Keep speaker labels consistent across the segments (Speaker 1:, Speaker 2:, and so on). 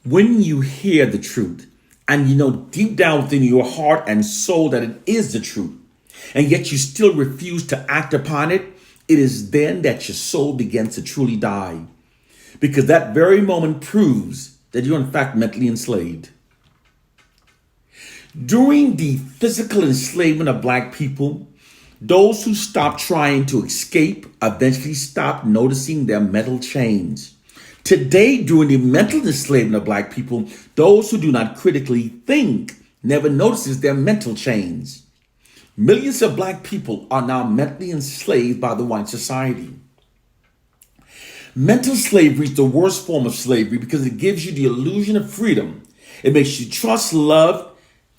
Speaker 1: When you hear the truth and you know deep down within your heart and soul that it is the truth, and yet you still refuse to act upon it, it is then that your soul begins to truly die. Because that very moment proves that you're in fact mentally enslaved. During the physical enslavement of Black people, those who stopped trying to escape eventually stopped noticing their mental change. Today, during the mental enslavement of Black people, those who do not critically think never notices their mental change. Millions of Black people are now mentally enslaved by the white society. Mental slavery is the worst form of slavery because it gives you the illusion of freedom. It makes you trust, love,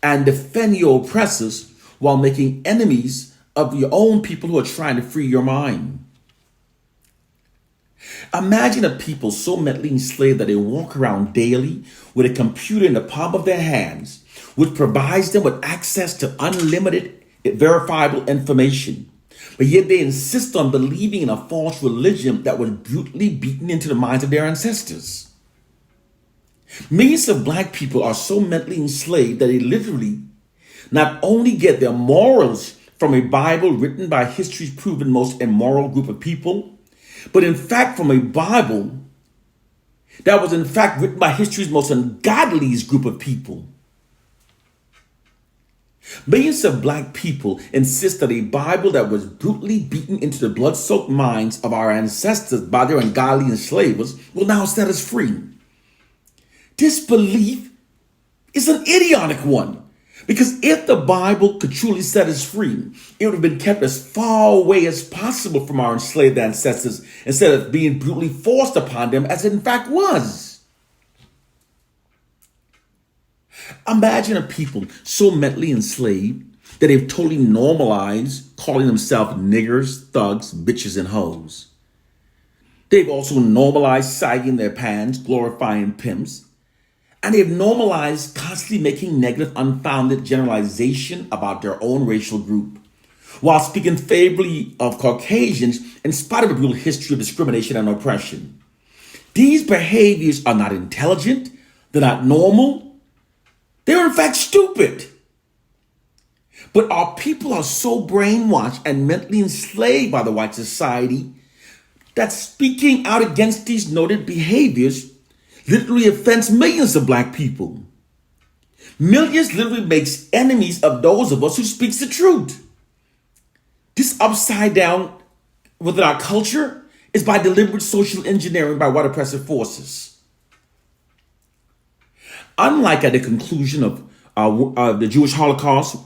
Speaker 1: and defend your oppressors while making enemies of your own people who are trying to free your mind. Imagine a people so mentally enslaved that they walk around daily with a computer in the palm of their hands, which provides them with access to unlimited, verifiable information. But yet they insist on believing in a false religion that was brutally beaten into the minds of their ancestors. Millions of Black people are so mentally enslaved that they literally not only get their morals from a Bible written by history's proven most immoral group of people, but in fact from a Bible that was in fact written by history's most ungodliest group of people. Millions of Black people insist that a Bible that was brutally beaten into the blood-soaked minds of our ancestors by their ungodly enslavers will now set us free. This belief is an idiotic one, because if the Bible could truly set us free, it would have been kept as far away as possible from our enslaved ancestors instead of being brutally forced upon them as it in fact was. Imagine a people so mentally enslaved that they've totally normalized calling themselves niggers, thugs, bitches, and hoes. They've also normalized sagging their pants, glorifying pimps, and they've normalized constantly making negative, unfounded generalization about their own racial group, while speaking favorably of Caucasians in spite of a brutal history of discrimination and oppression. These behaviors are not intelligent, they're not normal, they're in fact stupid. But our people are so brainwashed and mentally enslaved by the white society that speaking out against these noted behaviors literally offends millions of Black people. Millions literally makes enemies of those of us who speaks the truth. This upside down within our culture is by deliberate social engineering by white oppressive forces. Unlike at the conclusion of the Jewish Holocaust,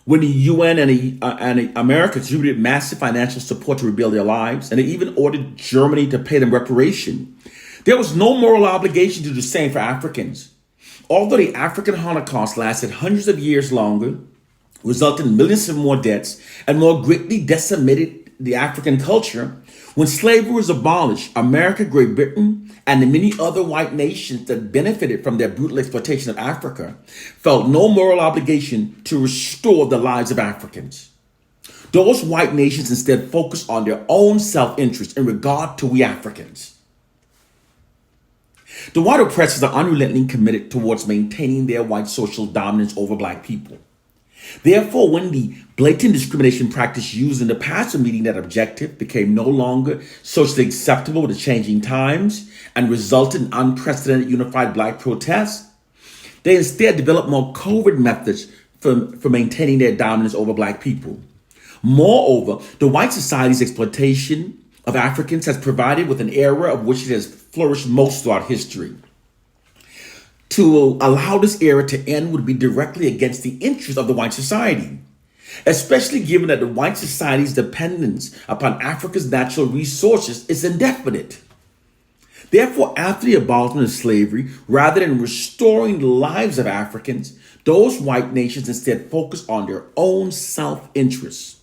Speaker 1: when the UN and America contributed massive financial support to rebuild their lives, and they even ordered Germany to pay them reparation, there was no moral obligation to do the same for Africans. Although the African Holocaust lasted hundreds of years longer, resulted in millions of more deaths, and more greatly decimated the African culture, when slavery was abolished, America, Great Britain, and the many other white nations that benefited from their brutal exploitation of Africa felt no moral obligation to restore the lives of Africans. Those white nations instead focused on their own self-interest in regard to we Africans. The white oppressors are unrelentingly committed towards maintaining their white social dominance over Black people. Therefore, when the blatant discrimination practice used in the past of meeting that objective became no longer socially acceptable with the changing times and resulted in unprecedented unified Black protests, they instead developed more covert methods for maintaining their dominance over Black people. Moreover, the white society's exploitation of Africans has provided with an era of which it has flourished most throughout history. To allow this era to end would be directly against the interests of the white society, especially given that the white society's dependence upon Africa's natural resources is indefinite. Therefore, after the abolishment of slavery, rather than restoring the lives of Africans, those white nations instead focused on their own self-interests.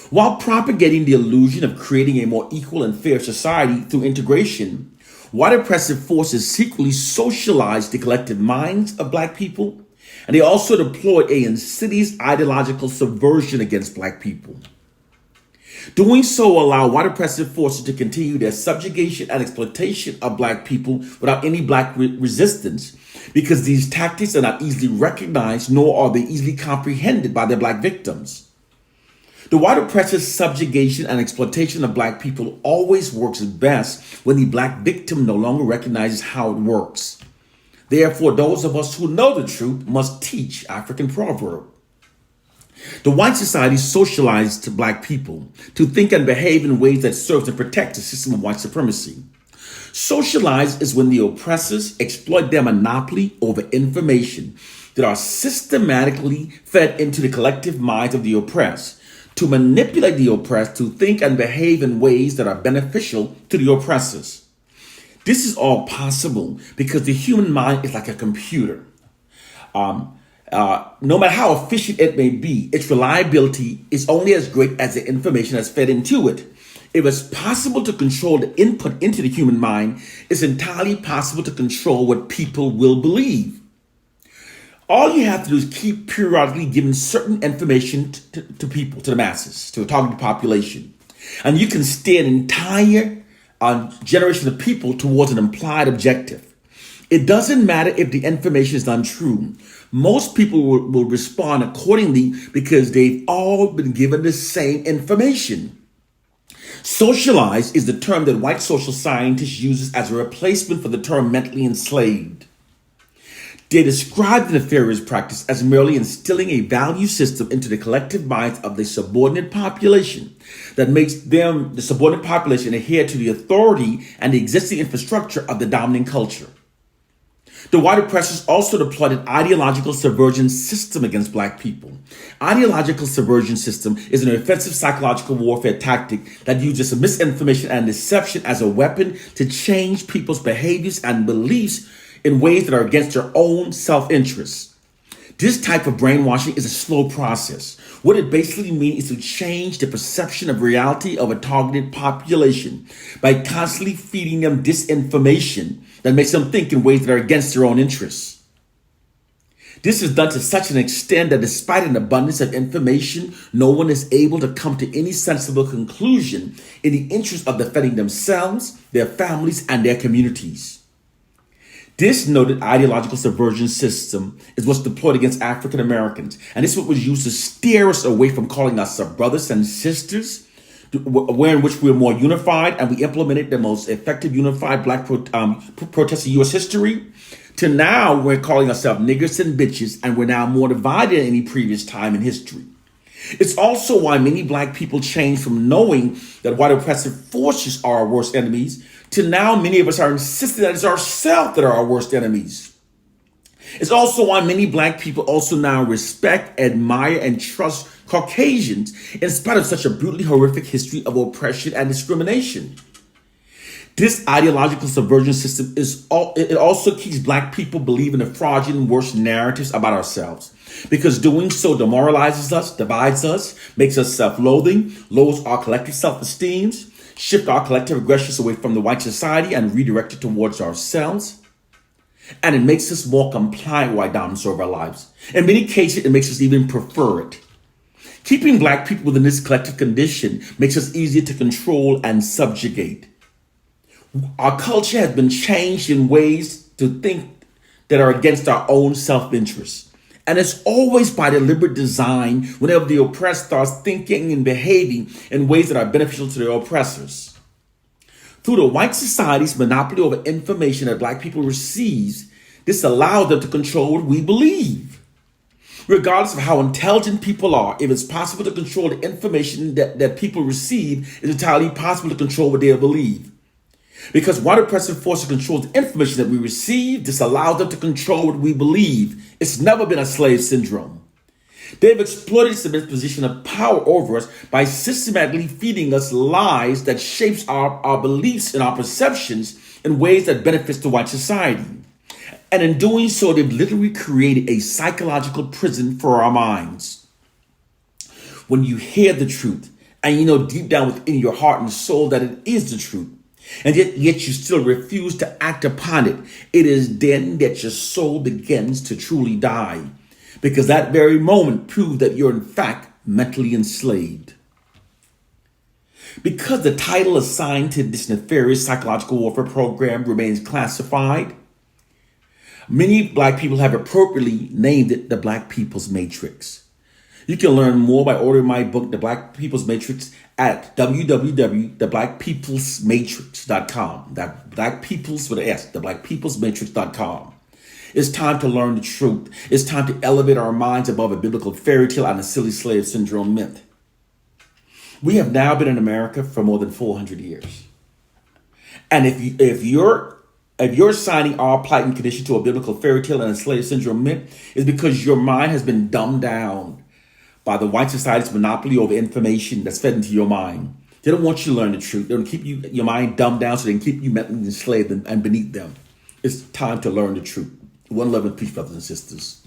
Speaker 1: While propagating the illusion of creating a more equal and fair society through integration, white oppressive forces secretly socialized the collective minds of Black people, and they also deployed a insidious ideological subversion against Black people. Doing so will allow white oppressive forces to continue their subjugation and exploitation of black people without any black resistance, because these tactics are not easily recognized nor are they easily comprehended by their black victims. The white oppressor's subjugation and exploitation of black people always works best when the black victim no longer recognizes how it works. Therefore, those of us who know the truth must teach African proverb. The white society socialized black people to think and behave in ways that serve to protect the system of white supremacy. Socialized is when the oppressors exploit their monopoly over information that are systematically fed into the collective minds of the oppressed to manipulate the oppressed to think and behave in ways that are beneficial to the oppressors. This is all possible because the human mind is like a computer. No matter how efficient it may be, its reliability is only as great as the information that's fed into it. If it's possible to control the input into the human mind, it's entirely possible to control what people will believe. All you have to do is keep periodically giving certain information to people, to the masses, to a targeted population. And you can steer an entire generation of people towards an implied objective. It doesn't matter if the information is untrue. Most people will respond accordingly because they've all been given the same information. Socialized is the term that white social scientists use as a replacement for the term mentally enslaved. They describe the nefarious practice as merely instilling a value system into the collective minds of the subordinate population that makes them, the subordinate population, adhere to the authority and the existing infrastructure of the dominant culture. The white oppressors also deployed an ideological subversion system against black people. Ideological subversion system is an offensive psychological warfare tactic that uses misinformation and deception as a weapon to change people's behaviors and beliefs in ways that are against their own self-interest. This type of brainwashing is a slow process. What it basically means is to change the perception of reality of a targeted population by constantly feeding them disinformation that makes them think in ways that are against their own interests. This is done to such an extent that despite an abundance of information, no one is able to come to any sensible conclusion in the interest of defending themselves, their families, and their communities. This noted ideological subversion system is what's deployed against African Americans, and this is what was used to steer us away from calling us brothers and sisters, where in which we're more unified, and we implemented the most effective unified black protest in U.S. history, to now we're calling ourselves niggers and bitches, and we're now more divided than any previous time in history. It's also why many black people changed from knowing that white oppressive forces are our worst enemies to now many of us are insisting that it's ourselves that are our worst enemies. It's also why many black people also now respect, admire, and trust Caucasians in spite of such a brutally horrific history of oppression and discrimination. This ideological subversion system it also keeps black people believing the fraudulent worst narratives about ourselves, because doing so demoralizes us, divides us, makes us self-loathing, lowers our collective self-esteem, shift our collective aggressions away from the white society and redirect it towards ourselves. And it makes us more compliant with white dominance over our lives. In many cases, it makes us even prefer it. Keeping black people within this collective condition makes us easier to control and subjugate. Our culture has been changed in ways to think that are against our own self-interest. And it's always by deliberate design whenever the oppressed starts thinking and behaving in ways that are beneficial to their oppressors. Through the white society's monopoly over information that black people receive, this allows them to control what we believe. Regardless of how intelligent people are, if it's possible to control the information that people receive, it's entirely possible to control what they believe. Because white oppressive forces control the information that we receive, this allows them to control what we believe. It's never been a slave syndrome. They've exploited this position of power over us by systematically feeding us lies that shapes our beliefs and our perceptions in ways that benefits the white society. And in doing so, they've literally created a psychological prison for our minds. When you hear the truth, and you know deep down within your heart and soul that it is the truth, and yet you still refuse to act upon it, it is then that your soul begins to truly die, because that very moment proves that you're in fact mentally enslaved. Because the title assigned to this nefarious psychological warfare program remains classified, many black people have appropriately named it the Black People's Matrix. You can learn more by ordering my book, The Black People's Matrix, at www.theblackpeoplesmatrix.com. That Black People's with an S, theblackpeoplesmatrix.com. It's time to learn the truth. It's time to elevate our minds above a biblical fairy tale and a silly slave syndrome myth. We have now been in America for more than 400 years. And if you're signing our plight and condition to a biblical fairy tale and a slave syndrome myth, it's because your mind has been dumbed down by the white society's monopoly over information that's fed into your mind. They don't want you to learn the truth. They don't keep your mind dumbed down so they can keep you mentally enslaved and beneath them. It's time to learn the truth. One love and peace, brothers and sisters.